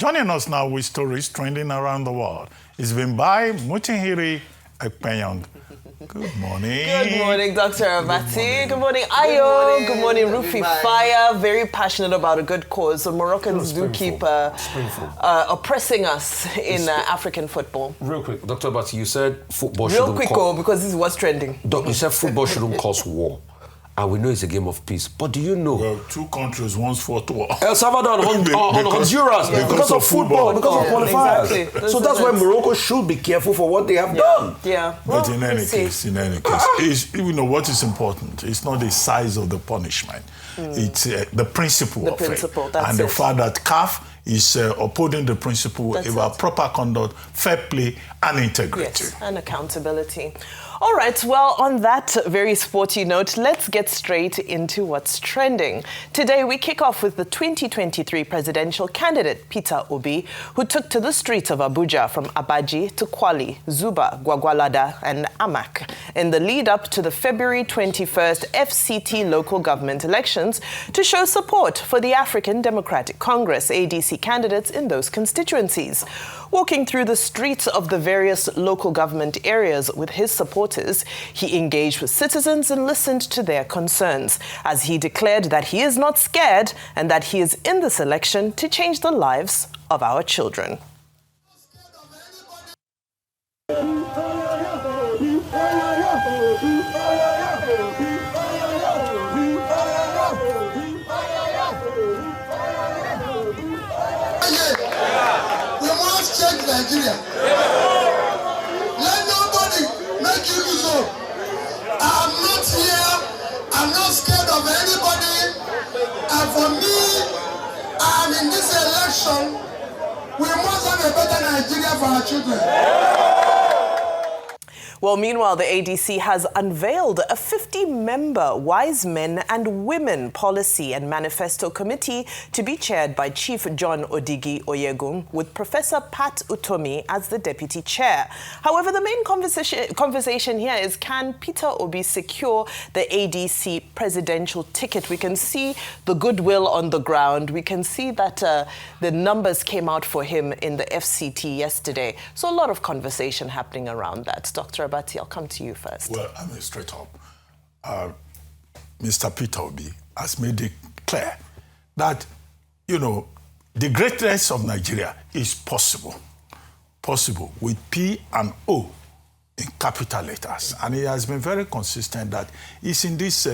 Joining us now with stories trending around the world is been by Mutinhiri Ekpenyong. Good morning. Good morning, Dr. Abati. Good morning, Ayo. Good morning, Rufi Fire. Very passionate about a good cause. So Moroccans do keep oppressing us in African football. Real quick, Dr. Abati, you said football shouldn't because this is what's trending. You said football shouldn't cause war. And we know it's a game of peace. But do you know? Well, two countries once fought war. El Salvador and Honduras because of football, because of qualifiers. Exactly. So that's why Morocco should be careful for what they have done. Yeah. But in any case, you know what is important. It's not the size of the punishment. It's the principle of it. And the fact that CAF is upholding the principle about proper conduct, fair play, and integrity. Yes, and accountability. All right, well, on that very sporty note, let's get straight into what's trending. Today, we kick off with the 2023 presidential candidate, Peter Obi, who took to the streets of Abuja from Abaji to Kwali, Zuba, Gwagwalada, and Amak in the lead-up to the February 21st FCT local government elections to show support for the African Democratic Congress, ADC candidates in those constituencies. Walking through the streets of the various local government areas with his supporters, he engaged with citizens and listened to their concerns, as he declared that he is not scared and that he is in this election to change the lives of our children. Nigeria. Let nobody make you lose hope. I'm not here. I'm not scared of anybody. And for me, I'm in this election. We must have a better Nigeria for our children. Well, meanwhile, the ADC has unveiled a 50-member Wise Men and Women Policy and Manifesto Committee to be chaired by Chief John Odigi Oyegun, with Professor Pat Utomi as the deputy chair. However, the main conversation here is, can Peter Obi secure the ADC presidential ticket? We can see the goodwill on the ground. We can see that the numbers came out for him in the FCT yesterday. So a lot of conversation happening around that. Dr. Abati, I'll come to you first. Well, I mean, straight up, Mr. Peter Obi has made it clear that, you know, the greatness of Nigeria is possible with P and O in capital letters. And he has been very consistent that he's in this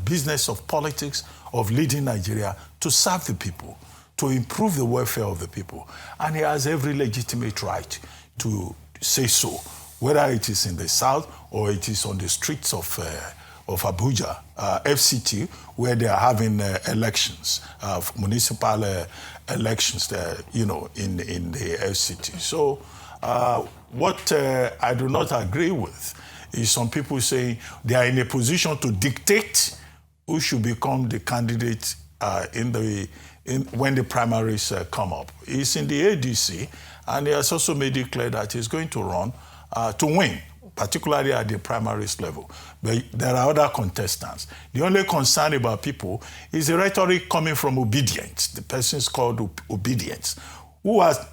business of politics, of leading Nigeria to serve the people, to improve the welfare of the people. And he has every legitimate right to say so, whether it is in the south or it is on the streets of Abuja, FCT, where they are having elections, municipal elections there, you know, in the FCT. So what I do not agree with is some people saying they are in a position to dictate who should become the candidate when the primaries come up. He's in the ADC, and he has also made it clear that he's going to run to win, particularly at the primaries level. But there are other contestants. The only concern about people is the rhetoric coming from Obedience. The person is called Obedience, who has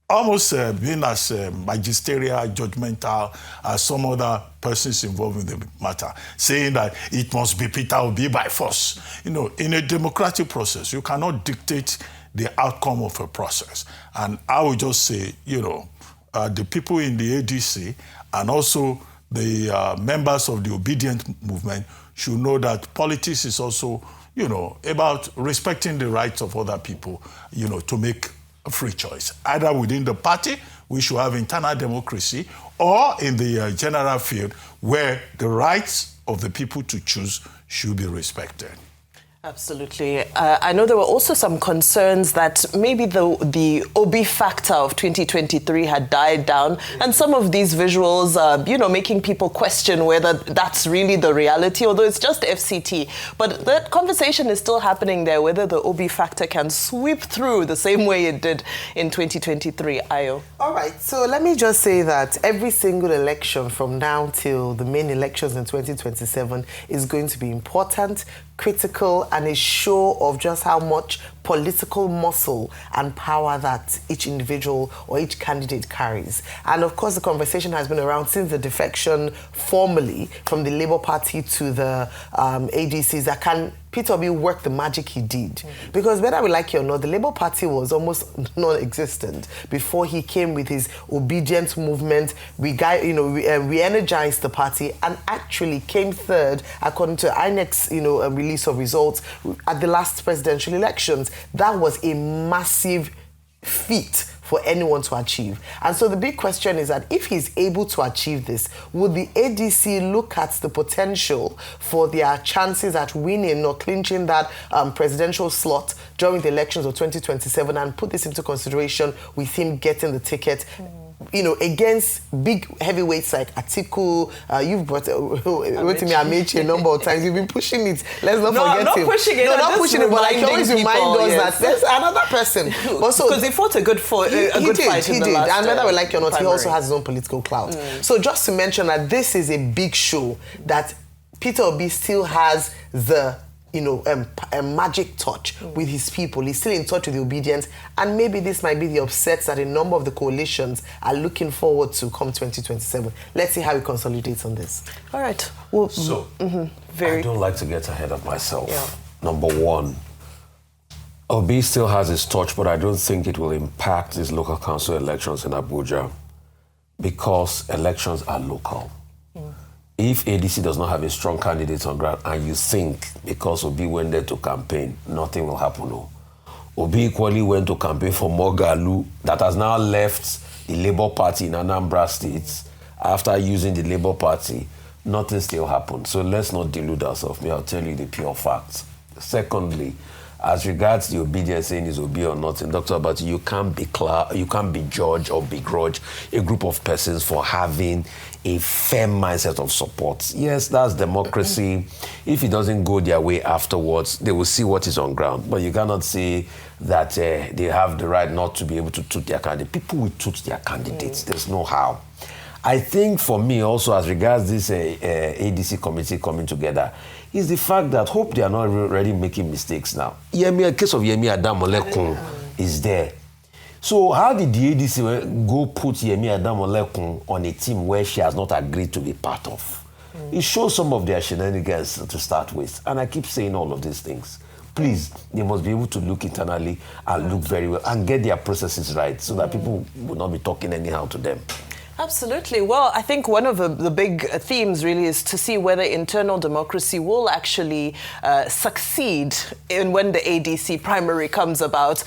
almost been as magisterial, judgmental as some other persons involved in the matter, saying that it must be Peter Obi by force. You know, in a democratic process, you cannot dictate the outcome of a process. And I would just say, you know, the people in the ADC and also the members of the obedient movement should know that politics is also, you know, about respecting the rights of other people, you know, to make a free choice. Either within the party, we should have internal democracy, or in the general field where the rights of the people to choose should be respected. Absolutely. I know there were also some concerns that maybe the Obi factor of 2023 had died down, and some of these visuals, you know, making people question whether that's really the reality, although it's just FCT. But that conversation is still happening there, whether the Obi factor can sweep through the same way it did in 2023. Ayo. All right. So let me just say that every single election from now till the main elections in 2027 is going to be important, critical, and a show of just how much political muscle and power that each individual or each candidate carries. And of course, the conversation has been around since the defection formally from the Labour Party to the ADCs, that can Peter Obi work the magic he did. Because whether we like it or not, the Labour Party was almost non-existent before he came with his obedient movement. We energized the party and actually came third according to INEC's release of results at the last presidential elections. That was a massive feat for anyone to achieve. And so the big question is that if he's able to achieve this, would the ADC look at the potential for their chances at winning or clinching that presidential slot during the elections of 2027 and put this into consideration with him getting the ticket? Against big heavyweights like Atiku, you've brought Rotimi Amechi a number of times. You've been pushing it. Let's not forget him. Not pushing it. No, not pushing it, but I can always remind us that there's another person. Because he fought a good fight in the last and whether we like it or not, primary. he also has his own political clout. So just to mention that this is a big show, that Peter Obi still has the a magic touch with his people. He's still in touch with the obedience, and maybe this might be the upsets that a number of the coalitions are looking forward to come 2027. Let's see how he consolidates on this. All right. Well, I don't like to get ahead of myself. Yeah. Number one, Obi still has his touch, but I don't think it will impact his local council elections in Abuja because elections are local. If ADC does not have a strong candidate on ground and you think because Obi went there to campaign, nothing will happen. No. Obi equally went to campaign for Mogalu that has now left the Labour Party in Anambra State. After using the Labour Party, nothing still happened. So let's not delude ourselves. I'll tell you the pure facts. Secondly, as regards the obedience, saying is Obi or not, in Dr. Abati, you can't be judged or begrudge a group of persons for having a firm mindset of support. Yes, that's democracy. If it doesn't go their way afterwards, they will see what is on ground. But you cannot say that they have the right not to be able to toot their candidate. People will toot their candidates. There's no how. I think for me also, as regards this ADC committee coming together, is the fact that hope they are not already making mistakes now. The case of Yemi Adamolekun is there. So how did the ADC go put Yemi Adamolekun on a team where she has not agreed to be part of? It shows some of their shenanigans to start with. And I keep saying all of these things. Please, they must be able to look internally and look very well and get their processes right so that people will not be talking anyhow to them. Absolutely. Well, I think one of the big themes really is to see whether internal democracy will actually succeed in when the ADC primary comes about,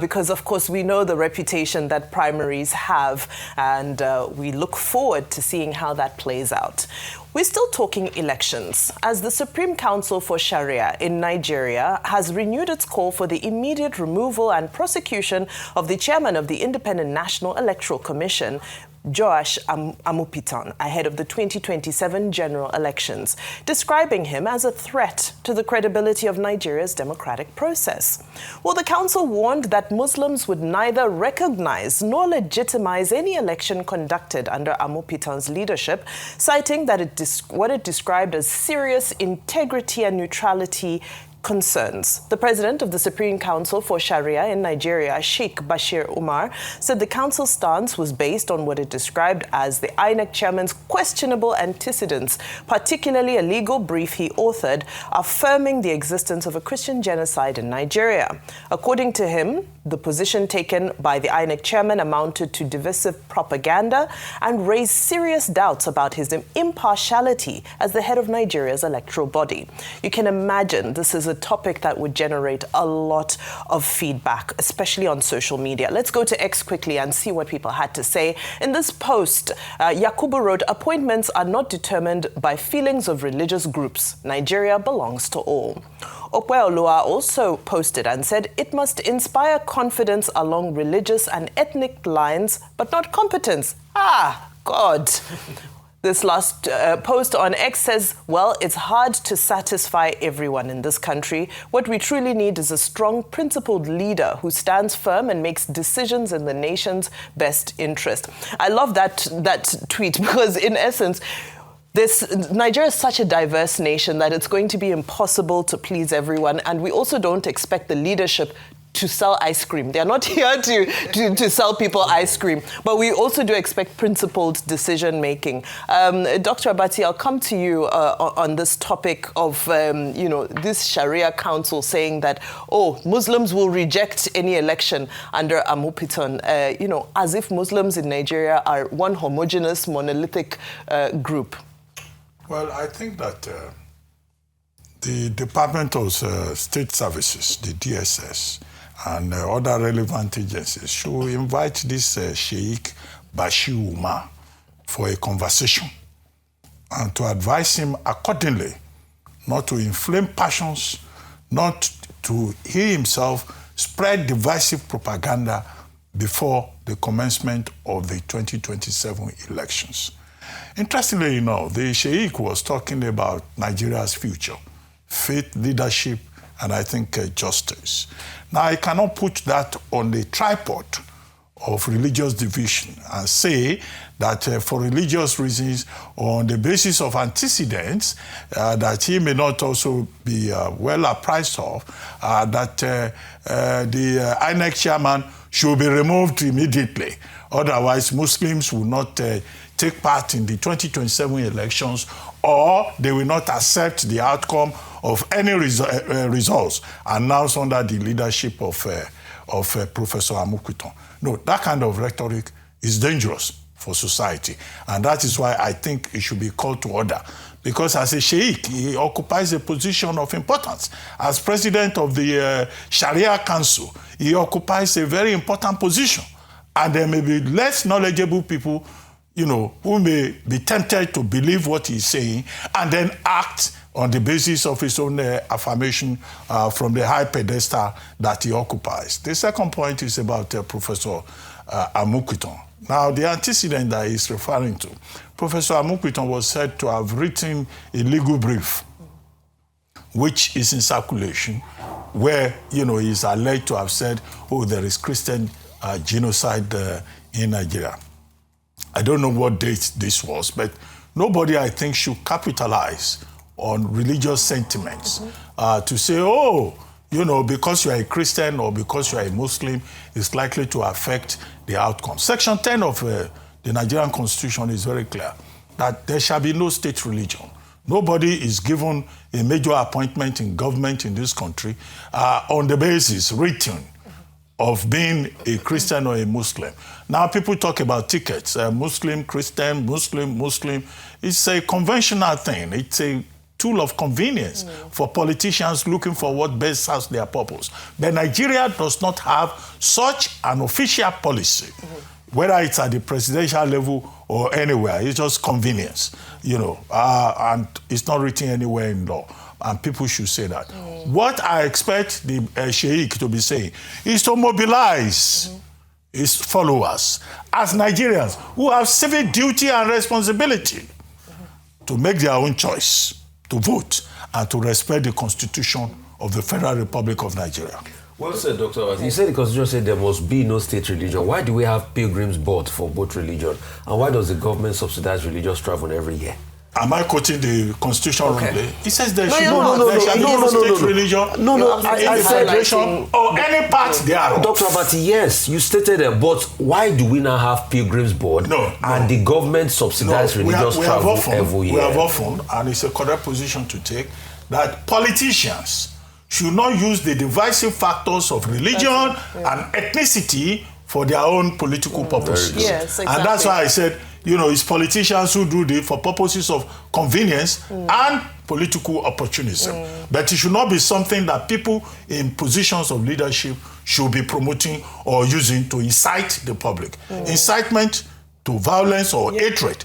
because, of course, we know the reputation that primaries have, and we look forward to seeing how that plays out. We're still talking elections, as the Supreme Council for Sharia in Nigeria has renewed its call for the immediate removal and prosecution of the chairman of the Independent National Electoral Commission, Joash Amupitan, ahead of the 2027 general elections, describing him as a threat to the credibility of Nigeria's democratic process. Well, the council warned that Muslims would neither recognize nor legitimize any election conducted under Amupitan's leadership, citing that what it described as serious integrity and neutrality concerns. The president of the Supreme Council for Sharia in Nigeria, Sheikh Bashir Umar, said the council's stance was based on what it described as the INEC Chairman's questionable antecedents, particularly a legal brief he authored affirming the existence of a Christian genocide in Nigeria. According to him, the position taken by the INEC Chairman amounted to divisive propaganda and raised serious doubts about his impartiality as the head of Nigeria's electoral body. You can imagine this is a topic that would generate a lot of feedback, especially on social media. Let's go to X quickly and see what people had to say. In this post, Yakubu wrote, "Appointments are not determined by feelings of religious groups. Nigeria belongs to all." Okweolua also posted and said, "It must inspire confidence along religious and ethnic lines, but not competence." Ah, God. This last post on X says, "Well, it's hard to satisfy everyone in this country. What we truly need is a strong, principled leader who stands firm and makes decisions in the nation's best interest." I love that tweet because, in essence, Nigeria is such a diverse nation that it's going to be impossible to please everyone, and we also don't expect the leadership to sell ice cream. They're not here to sell people ice cream, but we also do expect principled decision making. Dr. Abati, I'll come to you on this topic of this Sharia council saying that Muslims will reject any election under Amupitan. As if Muslims in Nigeria are one homogeneous, monolithic group. Well, I think that the Department of State Services, the DSS, and other relevant agencies should invite this Sheikh Bashir Umar for a conversation and to advise him accordingly, not to inflame passions, not to he himself spread divisive propaganda before the commencement of the 2027 elections. Interestingly enough, the Sheikh was talking about Nigeria's future, faith, leadership, and I think justice. Now, I cannot put that on the tripod of religious division and say that for religious reasons or on the basis of antecedents that he may not also be well apprised of, that the INEC Chairman should be removed immediately. Otherwise, Muslims will not take part in the 2027 elections, or they will not accept the outcome of any results announced under the leadership of Professor Amupitan. No, that kind of rhetoric is dangerous for society, and that is why I think it should be called to order. Because as a sheikh, he occupies a position of importance. As president of the Sharia Council, he occupies a very important position. And there may be less knowledgeable people, who may be tempted to believe what he's saying and then act on the basis of his own affirmation from the high pedestal that he occupies. The second point is about Professor Amupitan. Now, the antecedent that he's referring to, Professor Amupitan was said to have written a legal brief, which is in circulation, where, he's alleged to have said, there is Christian genocide in Nigeria. I don't know what date this was, but nobody, I think, should capitalize on religious sentiments to say, because you are a Christian or because you are a Muslim, it's likely to affect the outcome. Section 10 of the Nigerian Constitution is very clear that there shall be no state religion. Nobody is given a major appointment in government in this country on the basis written of being a Christian or a Muslim. Now people talk about tickets, Muslim, Christian, Muslim. It's a conventional thing. It's a tool of convenience for politicians looking for what best serves their purpose. But Nigeria does not have such an official policy, whether it's at the presidential level or anywhere. It's just convenience, and it's not written anywhere in law. And people should say that. What I expect the Sheikh to be saying is to mobilize his followers as Nigerians who have civic duty and responsibility to make their own choice, to vote, and to respect the Constitution of the Federal Republic of Nigeria. Well said, Dr. Abati. You said the Constitution said there must be no state religion. Why do we have pilgrims bought for both religion? And why does the government subsidize religious travel every year? Am I quoting the Constitution wrongly? It says there should be no state religion, any federation, or any part thereof. Dr. Abati, yes, you stated it, but why do we now have pilgrims board and the government subsidize religious travel every year? We have often, and it's a correct position to take, that politicians should not use the divisive factors of religion and ethnicity for their own political purposes. Yes, exactly. And that's why I said, it's politicians who do this for purposes of convenience and political opportunism. But it should not be something that people in positions of leadership should be promoting or using to incite the public. Incitement to violence or hatred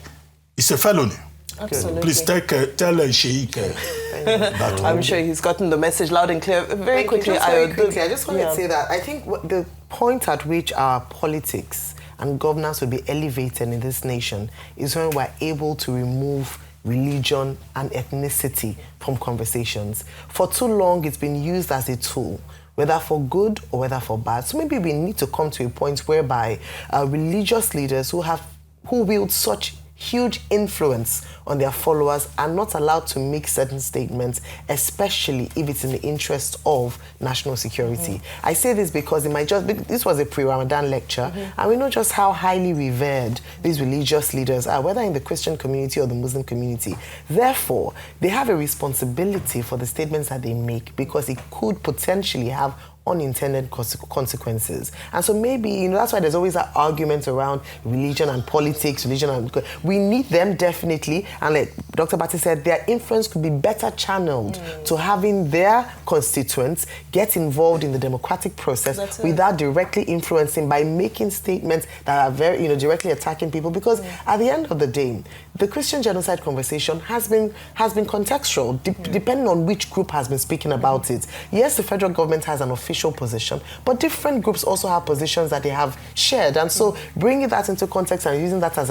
is a felony. Absolutely. Please tell Sheikh that. I'm sure he's gotten the message loud and clear. Very quickly, I just wanted to say that I think the point at which our politics and governance will be elevated in this nation is when we're able to remove religion and ethnicity from conversations. For too long, it's been used as a tool, whether for good or whether for bad. So maybe we need to come to a point whereby religious leaders who wield such huge influence on their followers are not allowed to make certain statements, especially if it's in the interest of national security. I say this because this was a pre-Ramadan lecture, and we know just how highly revered these religious leaders are, whether in the Christian community or the Muslim community. Therefore, they have a responsibility for the statements that they make, because it could potentially have unintended consequences. And so maybe, that's why there's always that argument around religion and politics, we need them definitely, and like Dr. Bati said, their influence could be better channeled to having their constituents get involved in the democratic process without directly influencing by making statements that are very, directly attacking people. Because at the end of the day, the Christian genocide conversation has been contextual, depending on which group has been speaking about it. Yes, the federal government has an official position, but different groups also have positions that they have shared, and so bringing that into context and using that as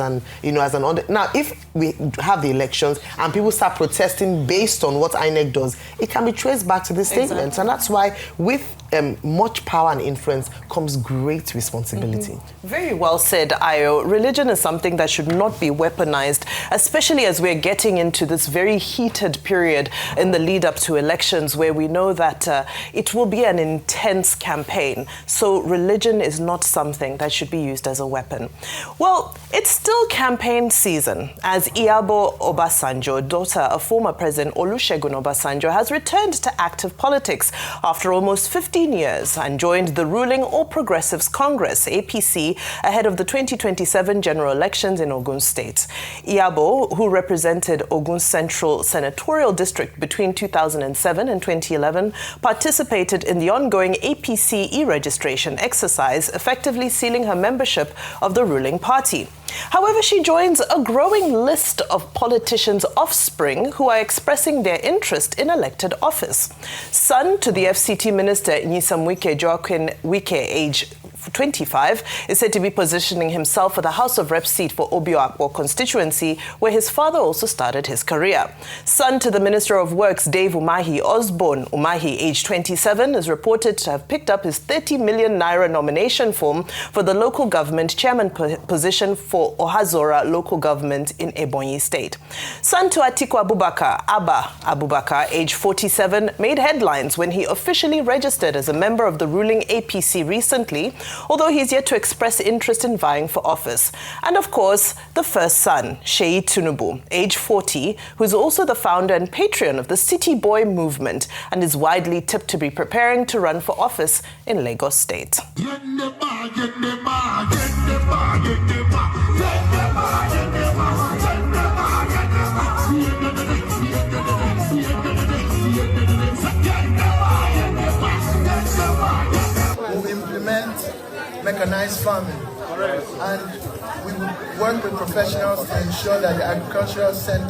now, if we have the elections and people start protesting based on what INEC does, it can be traced back to the statements, and that's why with much power and influence comes great responsibility. Very well said, Ayo. Religion is something that should not be weaponized, especially as we're getting into this very heated period in the lead up to elections, where we know that it will be an intense campaign. So religion is not something that should be used as a weapon. Well, it's still campaign season, as Iyabo Obasanjo, daughter of former President Olusegun Obasanjo, has returned to active politics after almost 15 years and joined the ruling All Progressives Congress, APC, ahead of the 2027 general elections in Ogun State. Iyabo, who represented Ogun Central Senatorial District between 2007 and 2011, participated in the ongoing APC e-registration exercise, effectively sealing her membership of the ruling party. However, she joins a growing list of politicians' offspring who are expressing their interest in elected office. Son to the FCT Minister Nyesom Wike, age 25, is said to be positioning himself for the House of Reps seat for Obioakpo constituency, where his father also started his career. Son to the Minister of Works, Dave Umahi, Osborne Umahi, age 27, is reported to have picked up his 30 million naira nomination form for the local government chairman position for Ojora local government in Ebonyi State. Son to Atiku Abubakar, Abba Abubakar, age 47, made headlines when he officially registered as a member of the ruling APC recently, although he's yet to express interest in vying for office. And of course, the first son, Seyi Tinubu, age 40, who is also the founder and patron of the City Boy movement and is widely tipped to be preparing to run for office in Lagos State. Mechanized farming, and we will work with professionals to ensure that the agricultural section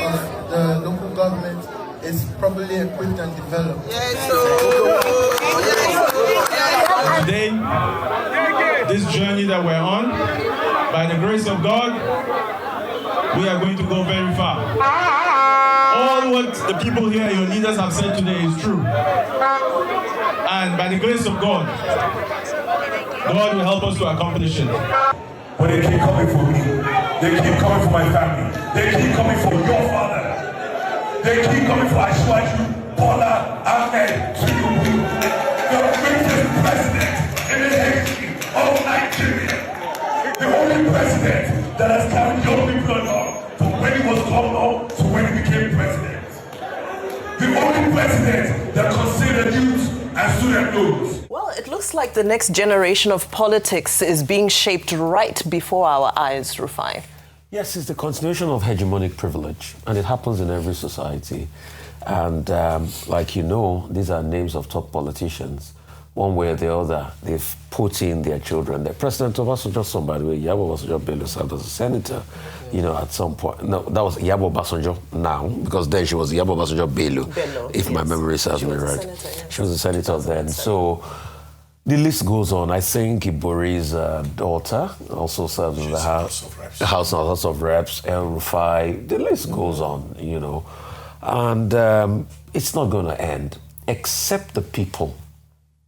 of the local government is properly equipped and developed. Today, this journey that we're on, by the grace of God, we are going to go very far. All what the people here, your leaders, have said today is true. And by the grace of God, God will help us to accomplish it. But they keep coming for me. They keep coming for my family. They keep coming for your father. They keep coming for Ashwaju, Bola, Ahmed, Tinubu, the greatest president in the history of Nigeria. The only president that has carried your people along from when he was governor to when he became president. The only president that considered youth and student loans. Well, it looks like the next generation of politics is being shaped right before our eyes, Rufai. Yes, it's the continuation of hegemonic privilege, and it happens in every society. And like you know, these are names of top politicians. One way or the other, they've put in their children. The President Obasanjo, by the way, Iyabo Obasanjo Bello served as a senator, at some point. No, that was Iyabo Obasanjo now, because then she was Iyabo Obasanjo Bello, if my memory serves me right. Senator, yeah. She was a senator then. So the list goes on. I think Ibori's daughter also serves in the House of Reps, El Rufai. The list goes on, And it's not going to end, except the people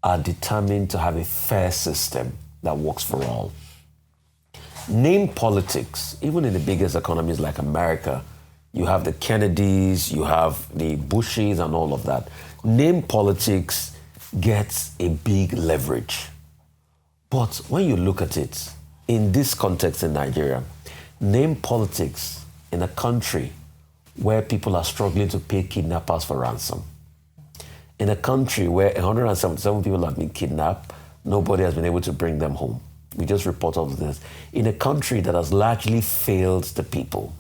are determined to have a fair system that works for all. Name politics, even in the biggest economies like America, you have the Kennedys, you have the Bushes and all of that. Name politics gets a big leverage. But when you look at it, in this context in Nigeria, name politics in a country where people are struggling to pay kidnappers for ransom, in a country where 177 people have been kidnapped, nobody has been able to bring them home. We just report all of this. In a country that has largely failed the people.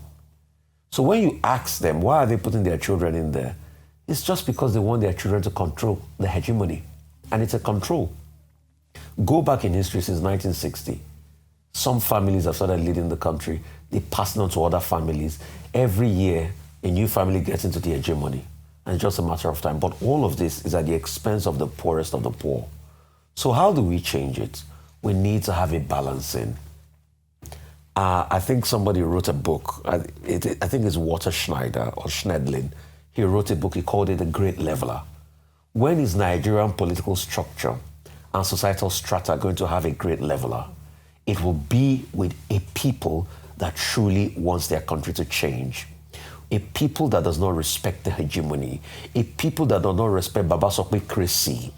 So when you ask them, why are they putting their children in there? It's just because they want their children to control the hegemony. And it's a control. Go back in history since 1960. Some families have started leading the country. They pass it on to other families. Every year, a new family gets into the hegemony. And it's just a matter of time. But all of this is at the expense of the poorest of the poor. So how do we change it? We need to have a balancing. I think somebody wrote a book. I think it's Walter Schneider or Schnedlin. He wrote a book. He called it The Great Leveler. When is Nigerian political structure and societal strata going to have a great leveler? It will be with a people that truly wants their country to change. A people that does not respect the hegemony. A people that does not respect Babasokwe-cracy.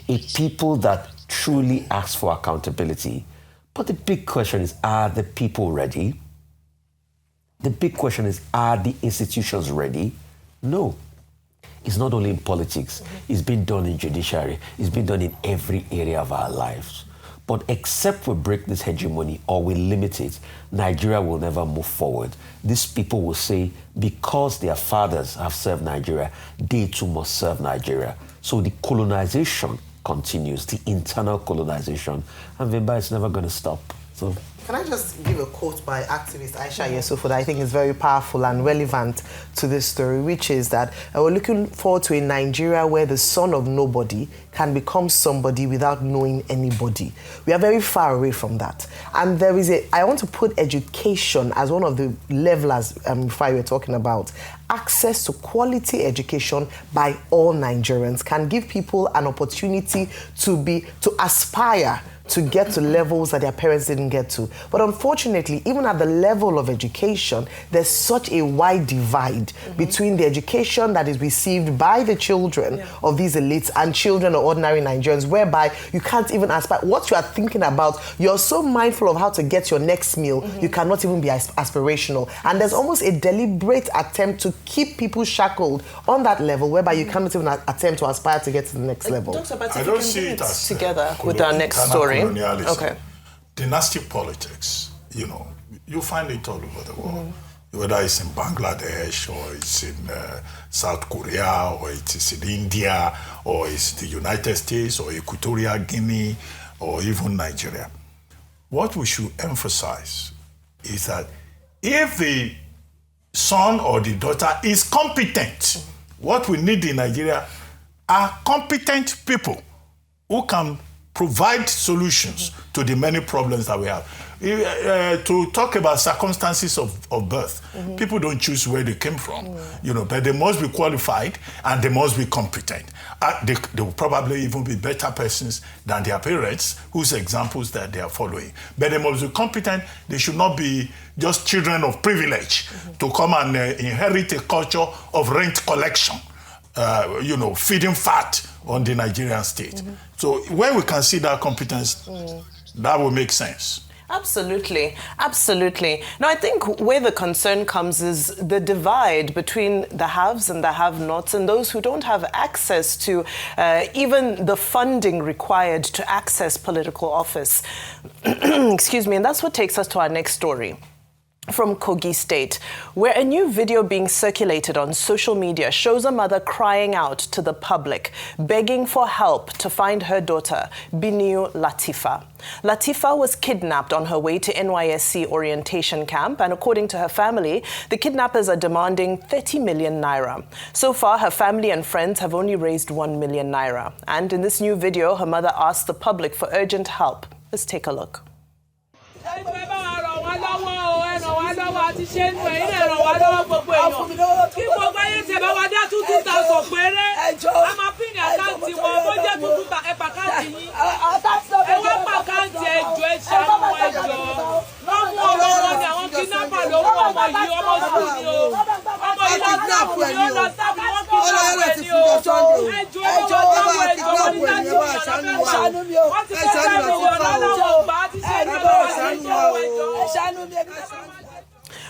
A people that truly asks for accountability. But the big question is, are the people ready? The big question is, are the institutions ready? No. It's not only in politics. It's been done in judiciary. It's been done in every area of our lives. But except we break this hegemony or we limit it, Nigeria will never move forward. These people will say, because their fathers have served Nigeria, they too must serve Nigeria. So the colonization continues, the internal colonization, and Vimba is never going to stop. So, can I just give a quote by activist Aisha Yesufu that I think is very powerful and relevant to this story, which is that we're looking forward to a Nigeria where the son of nobody can become somebody without knowing anybody. We are very far away from that. And there is I want to put education as one of the levelers before we were talking about. Access to quality education by all Nigerians can give people an opportunity to aspire to get to levels that their parents didn't get to. But unfortunately, even at the level of education, there's such a wide divide between the education that is received by the children of these elites and children of ordinary Nigerians, whereby you can't even aspire. What you are thinking about, you're so mindful of how to get your next meal, you cannot even be aspirational. And there's almost a deliberate attempt to keep people shackled on that level, whereby you cannot even attempt to aspire to get to the next level. Dr. Bati, I don't see it as together with our next story. Okay. Dynasty politics, you find it all over the world. Whether it's in Bangladesh or it's in South Korea or it is in India or it's the United States or Equatorial Guinea or even Nigeria. What we should emphasize is that if the son or the daughter is competent, what we need in Nigeria are competent people who can provide solutions to the many problems that we have. To talk about circumstances of birth, people don't choose where they came from, but they must be qualified and they must be competent. They will probably even be better persons than their parents, whose examples that they are following. But they must be competent. They should not be just children of privilege to come and inherit a culture of rent collection, feeding fat on the Nigerian state. So when we can see that competence, that will make sense. Absolutely, absolutely. Now, I think where the concern comes is the divide between the haves and the have-nots and those who don't have access to even the funding required to access political office. Excuse me, and that's what takes us to our next story. From Kogi State, where a new video being circulated on social media shows a mother crying out to the public, begging for help to find her daughter, Biniu Latifa. Latifa was kidnapped on her way to NYSC orientation camp, and according to her family, the kidnappers are demanding 30 million naira. So far, her family and friends have only raised 1 million naira. And in this new video, her mother asked the public for urgent help. Let's take a look.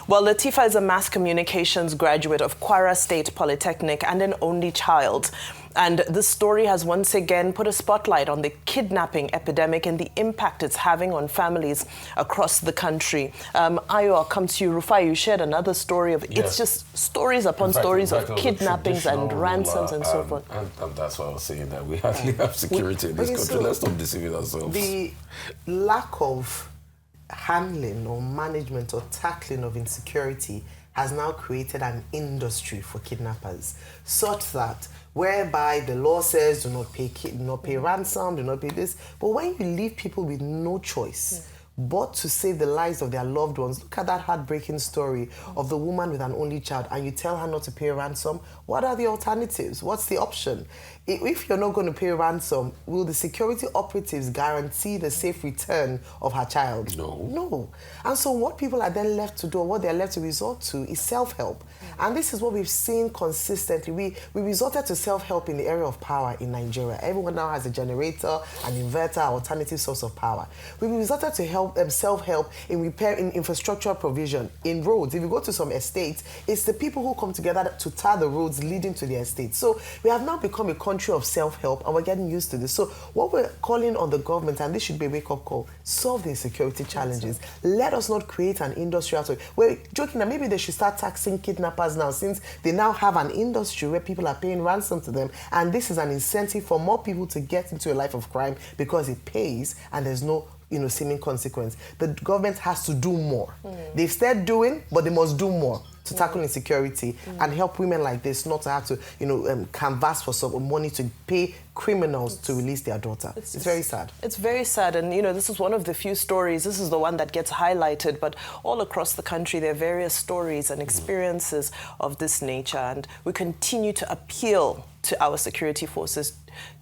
Well, Latifa is a mass communications graduate of Kwara State Polytechnic and an only child. And this story has once again put a spotlight on the kidnapping epidemic and the impact it's having on families across the country. Ayo, I'll come to you. Rufai, you shared another story of, it's just stories upon stories of kidnappings and ransoms and so forth. And that's why I was saying that we hardly have security in this country. Let's stop deceiving ourselves. The lack of handling or management or tackling of insecurity has now created an industry for kidnappers, such that whereby the law says do not pay ransom, do not pay this, but when you leave people with no choice but to save the lives of their loved ones, look at that heartbreaking story of the woman with an only child, and you tell her not to pay ransom. What are the alternatives? What's the option? If you're not going to pay ransom, will the security operatives guarantee the safe return of her child? No. And so what people are then left to do, or what they're left to resort to, is self-help. And this is what we've seen consistently. We resorted to self-help in the area of power in Nigeria. Everyone now has a generator, an inverter, alternative source of power. We resorted to self-help in repairing infrastructure provision, in roads. If you go to some estates, it's the people who come together to tar the roads leading to the estates. So we have now become a country of self-help, and we're getting used to this. So what we're calling on the government, and this should be a wake-up call, solve the insecurity challenges. Let us not create an industry out of it. We're joking that maybe they should start taxing kidnappers now, since they now have an industry where people are paying ransom to them, and this is an incentive for more people to get into a life of crime because it pays and there's no seeming consequence. The government has to do more. They've started doing, but they must do more to tackle insecurity and help women like this not to have to, canvass for some money to pay criminals to release their daughter. It's very sad. It's very sad, and this is one of the few stories. This is the one that gets highlighted, but all across the country there are various stories and experiences of this nature, and we continue to appeal to our security forces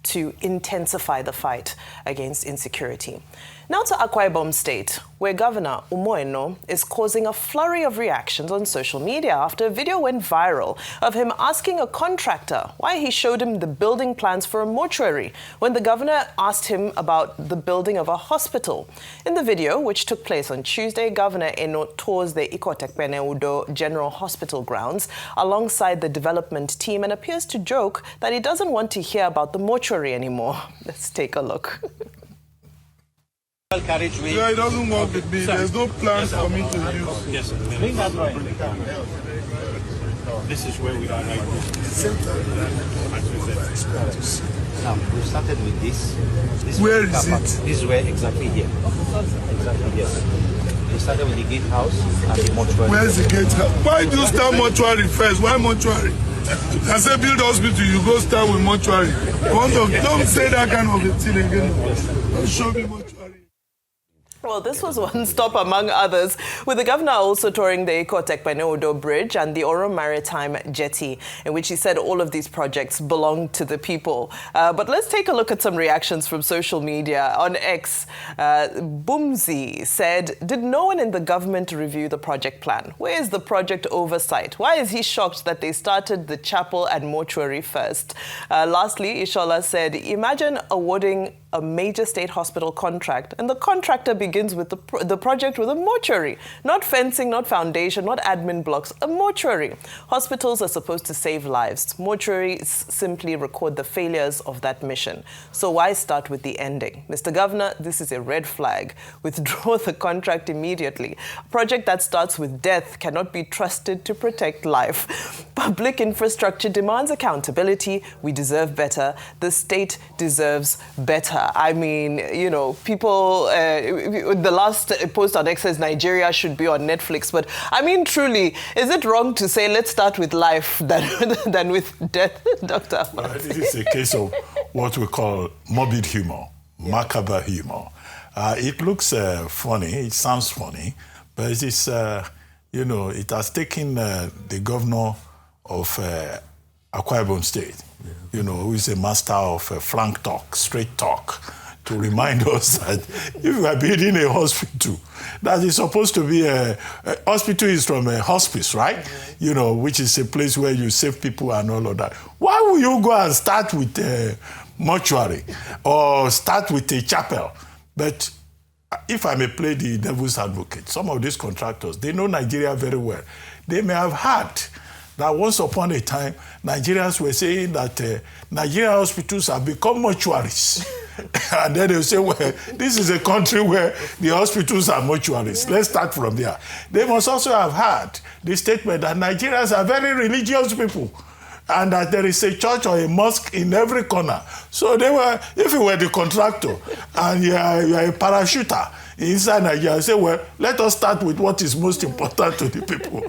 to intensify the fight against insecurity. Now to Akwa Ibom State, where Governor Umoeno is causing a flurry of reactions on social media after a video went viral of him asking a contractor why he showed him the building plans for a mortuary when the governor asked him about the building of a hospital. In the video, which took place on Tuesday, Governor Eno tours the Ikotekpene-Udo General Hospital grounds alongside the development team and appears to joke that he doesn't want to hear about the mortuary anymore. Let's take a look. Carriageway. Yeah, it doesn't work with me. There's no plans for me to use. Yes, sir. Bring that right. This is where we are right now. We started with this. Where is it? This is where exactly here. Exactly here. We started with the gate house and the mortuary. Where's the gate house? Why do you start mortuary first? Why mortuary? I said build hospital, you go start with mortuary. Don't say that kind of a thing again. Don't show me mortuary. Well, this was one stop among others, with the governor also touring the Ikotekpene-Udo Bridge and the Oro Maritime Jetty, in which he said all of these projects belong to the people. But let's take a look at some reactions from social media. On X, Boomsy said, did no one in the government review the project plan? Where is the project oversight? Why is he shocked that they started the chapel and mortuary first? Lastly, Ishola said, imagine awarding a major state hospital contract, and the contractor begins with the project with a mortuary. Not fencing, not foundation, not admin blocks, a mortuary. Hospitals are supposed to save lives. Mortuaries simply record the failures of that mission. So why start with the ending? Mr. Governor, this is a red flag. Withdraw the contract immediately. A project that starts with death cannot be trusted to protect life. Public infrastructure demands accountability. We deserve better. The state deserves better. I mean, people, the last post on X says Nigeria should be on Netflix. But I mean, truly, is it wrong to say let's start with life than with death, Dr. It is a case of what we call morbid humor, macabre humor. It looks funny, it sounds funny, but it is, it has taken the governor of Akwa Ibom State, who is a master of frank talk, straight talk, to remind us that if we are building a hospital, that is supposed to be a hospital is from a hospice, right? You know, which is a place where you save people and all of that. Why will you go and start with a mortuary or start with a chapel? But if I may play the devil's advocate, some of these contractors, they know Nigeria very well. They may have heard that once upon a time, Nigerians were saying that Nigerian hospitals have become mortuaries. And then they'll say, well, this is a country where the hospitals are mortuaries. Let's start from there. They must also have heard the statement that Nigerians are very religious people and that there is a church or a mosque in every corner. So they were, if you were the contractor and you are a parachuter inside Nigeria, say, well, let us start with what is most important to the people.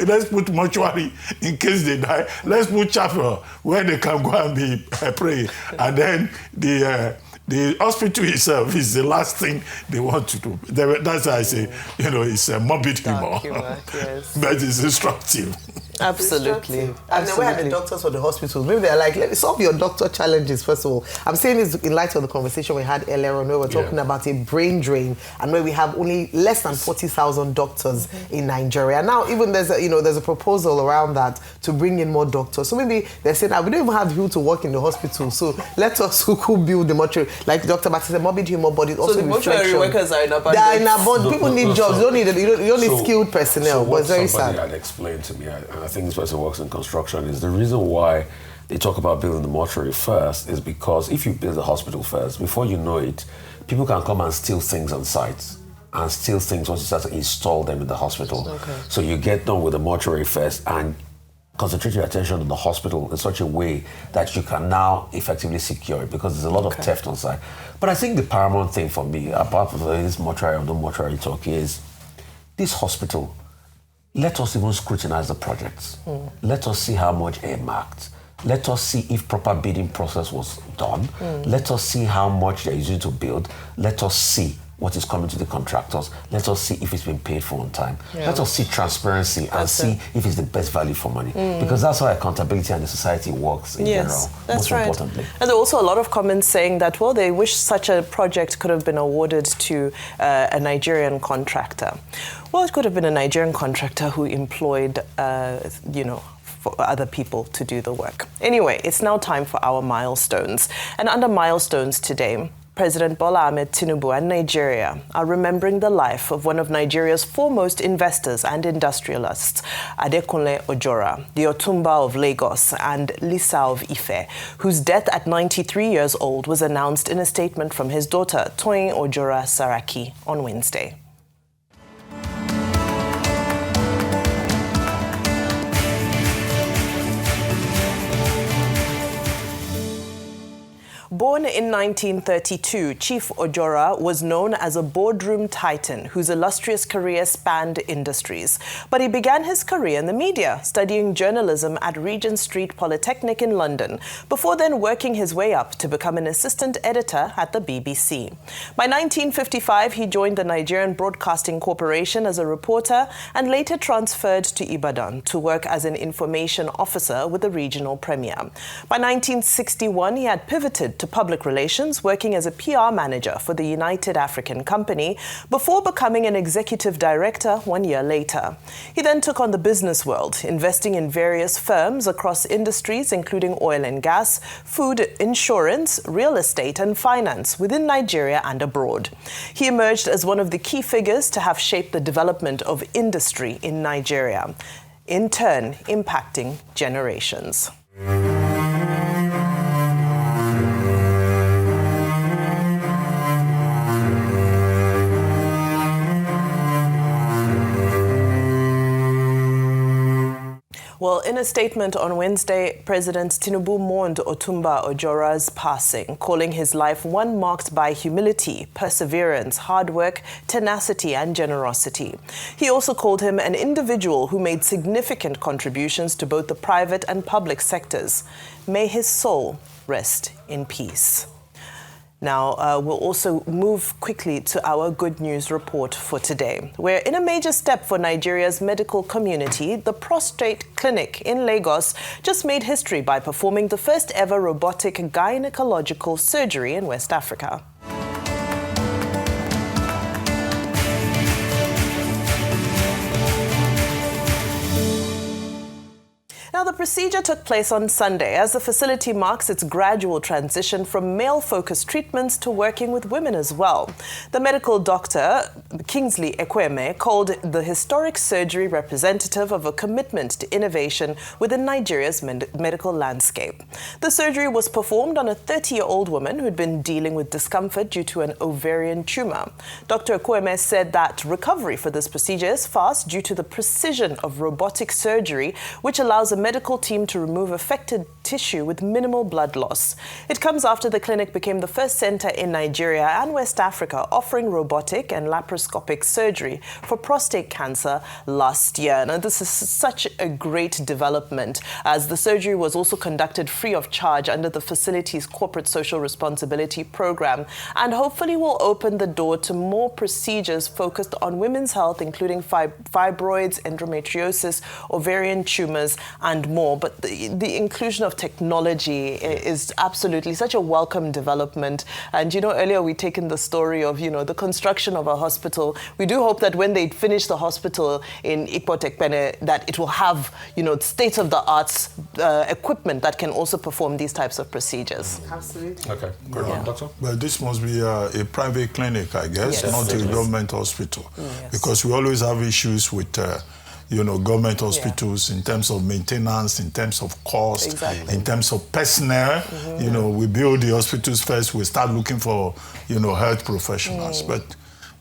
Let's put mortuary in case they die. Let's put chapel where they can go and be praying. And then the hospital itself is the last thing they want to do. That's why I say, you know, it's a morbid humor. Yes. But it's instructive. Absolutely. And then we had the doctors for the hospitals. Maybe they're like, let me solve your doctor challenges first of all. I'm saying this in light of the conversation we had earlier on where we're talking about a brain drain and where we have only less than 40,000 doctors in Nigeria. Now, even there's a proposal around that to bring in more doctors. So maybe they're saying that we don't even have people to work in the hospital. So let us who could build the mortuary. Like Dr. Batis said, morbid humor, but it's also so the mortuary workers are in abundance. They are in abundance. People need jobs. You don't need skilled personnel. But it's very sad. Somebody had explained to me, I think this person works in construction, is the reason why they talk about building the mortuary first is because if you build the hospital first, before you know it, people can come and steal things on site and steal things once you start to install them in the hospital. Okay. So you get done with the mortuary first and concentrate your attention on the hospital in such a way that you can now effectively secure it because there's a lot of theft on site. But I think the paramount thing for me, apart from this mortuary or no mortuary talk, is this hospital. Let us even scrutinize the projects. Let us see how much earmarked. Let us see if proper bidding process was done. Let us see how much they're using to build. Let us see what is coming to the contractors. Let us see if it's been paid for on time. Let us see transparency and see if it's the best value for money. Because that's how accountability and the society works in general, most importantly. And there are also a lot of comments saying that, well, they wish such a project could have been awarded to a Nigerian contractor. Well, it could have been a Nigerian contractor who employed, for other people to do the work. Anyway, it's now time for our milestones. And under milestones today, President Bola Ahmed Tinubu and Nigeria are remembering the life of one of Nigeria's foremost investors and industrialists, Adekunle Ojora, the Otumba of Lagos and Lisa of Ife, whose death at 93 years old was announced in a statement from his daughter, Toyin Ojora Saraki, on Wednesday. Born in 1932, Chief Ojora was known as a boardroom titan whose illustrious career spanned industries. But he began his career in the media, studying journalism at Regent Street Polytechnic in London, before then working his way up to become an assistant editor at the BBC. By 1955, he joined the Nigerian Broadcasting Corporation as a reporter and later transferred to Ibadan to work as an information officer with the regional premier. By 1961, he had pivoted to public relations, working as a PR manager for the United African Company before becoming an executive director 1 year later. He then took on the business world, investing in various firms across industries including oil and gas, food, insurance, real estate and finance within Nigeria and abroad. He emerged as one of the key figures to have shaped the development of industry in Nigeria, in turn impacting generations. Well, in a statement on Wednesday, President Tinubu mourned Otumba Ojora's passing, calling his life one marked by humility, perseverance, hard work, tenacity, and generosity. He also called him an individual who made significant contributions to both the private and public sectors. May his soul rest in peace. Now, we'll also move quickly to our good news report for today, where in a major step for Nigeria's medical community, the Prostate Clinic in Lagos just made history by performing the first ever robotic gynecological surgery in West Africa. the procedure took place on Sunday as the facility marks its gradual transition from male-focused treatments to working with women as well. The medical doctor, Kingsley Ekweme, called the historic surgery representative of a commitment to innovation within Nigeria's medical landscape. The surgery was performed on a 30-year-old woman who'd been dealing with discomfort due to an ovarian tumor. Dr. Ekweme said that recovery for this procedure is fast due to the precision of robotic surgery, which allows a medical team to remove affected tissue with minimal blood loss. It comes after the clinic became the first center in Nigeria and West Africa offering robotic and laparoscopic surgery for prostate cancer last year. Now, this is such a great development, as the surgery was also conducted free of charge under the facility's corporate social responsibility program, and hopefully will open the door to more procedures focused on women's health, including fibroids, endometriosis, ovarian tumors, and more. But the inclusion of technology is absolutely such a welcome development. And, you know, earlier we taken the story of, you know, the construction of a hospital. We do hope that when they finish the hospital in Ikpotekpene, that it will have, you know, state-of-the-art equipment that can also perform these types of procedures. Absolutely. Okay, good one, doctor. But this must be a private clinic, I guess, Yes. not a government hospital. Yes. Because we always have issues with you know, government hospitals in terms of maintenance, in terms of cost, in terms of personnel. You know, we build the hospitals first, we start looking for, you know, health professionals. But,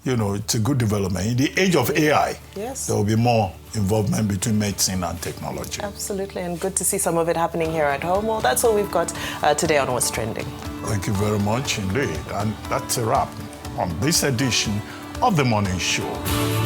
you know, it's a good development. In the age of AI, there will be more involvement between medicine and technology. Absolutely, and good to see some of it happening here at home. Well, that's all we've got today on What's Trending. Thank you very much indeed. And that's a wrap on this edition of The Morning Show.